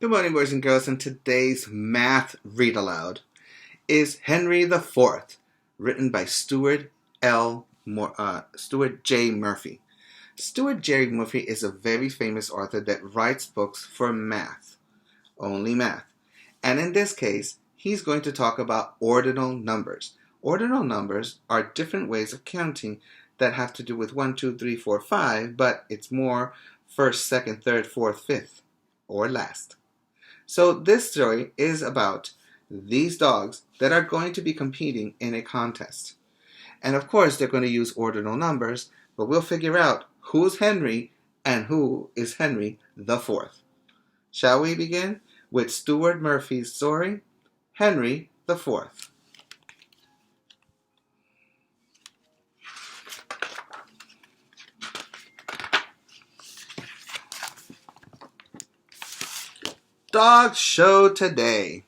Good morning, boys and girls, and today's math read aloud is Henry the Fourth, written by Stuart J. Murphy. Stuart J. Murphy is a very famous author that writes books for math, only math. And in this case, he's going to talk about ordinal numbers. Ordinal numbers are different ways of counting that have to do with 1, 2, 3, 4, 5, but it's more first, second, third, fourth, fifth, or last. So this story is about these dogs that are going to be competing in a contest. And of course, they're going to use ordinal numbers, but we'll figure out who's Henry and who is Henry the Fourth. Shall we begin with Stuart Murphy's story, Henry the Fourth. Dog show today.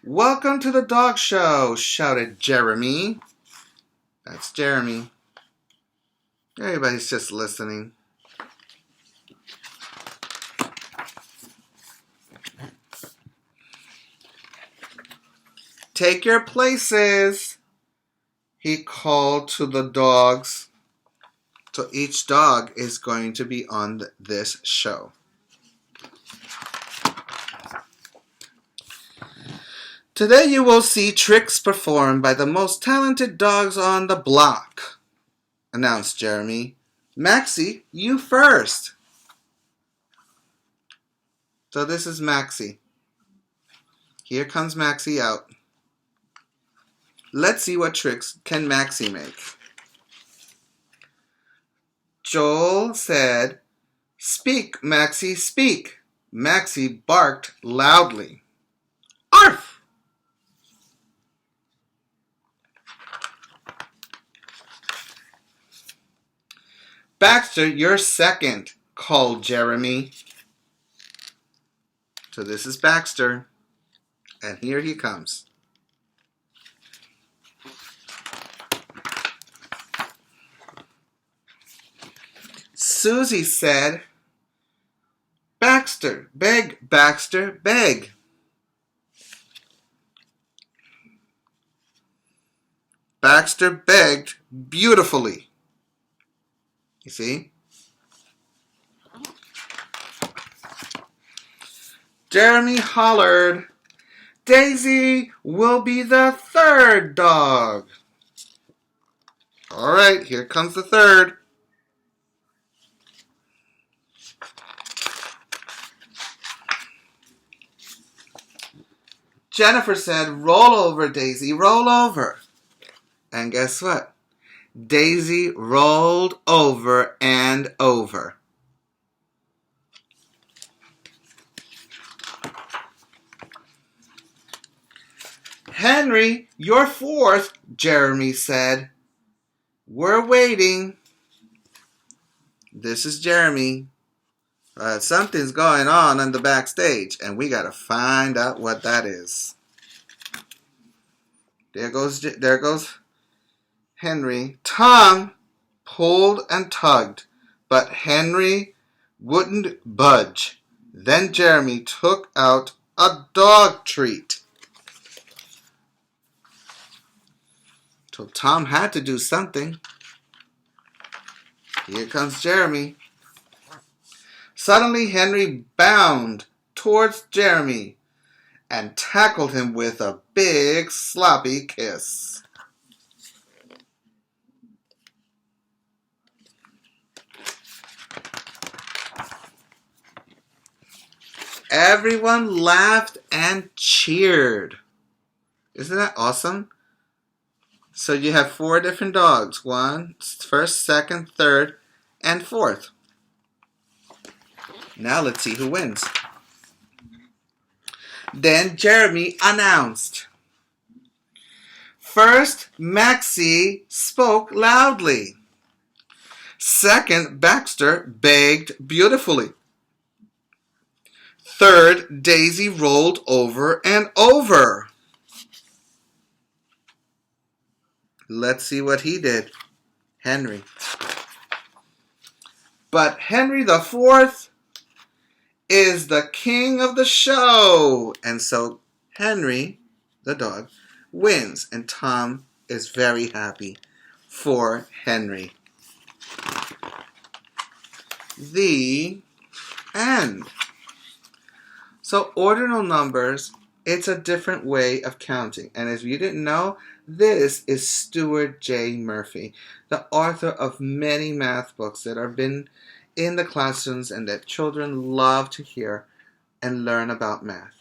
Welcome to the dog show, shouted Jeremy. That's Jeremy. Everybody's just listening. Take your places, he called to the dogs. So each dog is going to be on this show. Today you will see tricks performed by the most talented dogs on the block, announced Jeremy. Maxie, you first. So this is Maxie. Here comes Maxie out. Let's see what tricks can Maxie make. Joel said, "Speak, Maxie, speak." Maxie barked loudly. Arf! Baxter, you're second, called Jeremy. So this is Baxter, and here he comes. Susie said, "Baxter, beg, Baxter, beg." Baxter begged beautifully. You see? Jeremy hollered, "Daisy will be the third dog." All right, here comes the third. Jennifer said, "Roll over, Daisy, roll over." And guess what? Daisy rolled over and over. "Henry, you're fourth," Jeremy said. "We're waiting." This is Jeremy. Something's going on in the backstage, and we gotta find out what that is. There goes Henry. Tom pulled and tugged, but Henry wouldn't budge. Then Jeremy took out a dog treat. So Tom had to do something. Here comes Jeremy. Suddenly Henry bounded towards Jeremy and tackled him with a big sloppy kiss. Everyone laughed and cheered. Isn't that awesome? So you have 4 different dogs. First, second, third, and fourth. Now let's see who wins. Then Jeremy announced. First, Maxie spoke loudly. Second, Baxter begged beautifully. Third, Daisy rolled over and over. Let's see what he did. Henry. But Henry the Fourth is the king of the show. And so Henry, the dog, wins. And Tom is very happy for Henry. The end. So ordinal numbers, it's a different way of counting. And as you didn't know, this is Stuart J. Murphy, the author of many math books that have been in the classrooms and that children love to hear and learn about math.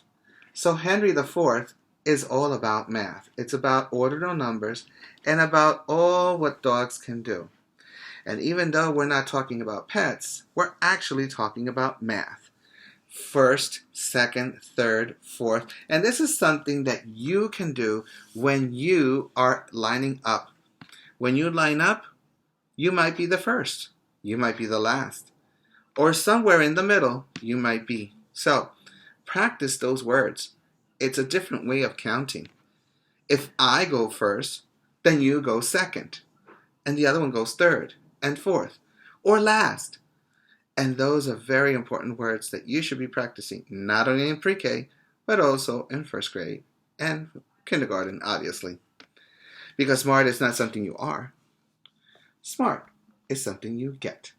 So Henry the Fourth is all about math. It's about ordinal numbers and about all what dogs can do. And even though we're not talking about pets, we're actually talking about math. First, second, third, fourth. And this is something that you can do when you are lining up. When you line up, you might be the first. You might be the last. Or somewhere in the middle, you might be. So, practice those words. It's a different way of counting. If I go first, then you go second. And the other one goes third and fourth. Or last. And those are very important words that you should be practicing, not only in pre-K, but also in first grade and kindergarten, obviously. Because smart is not something you are. Smart is something you get.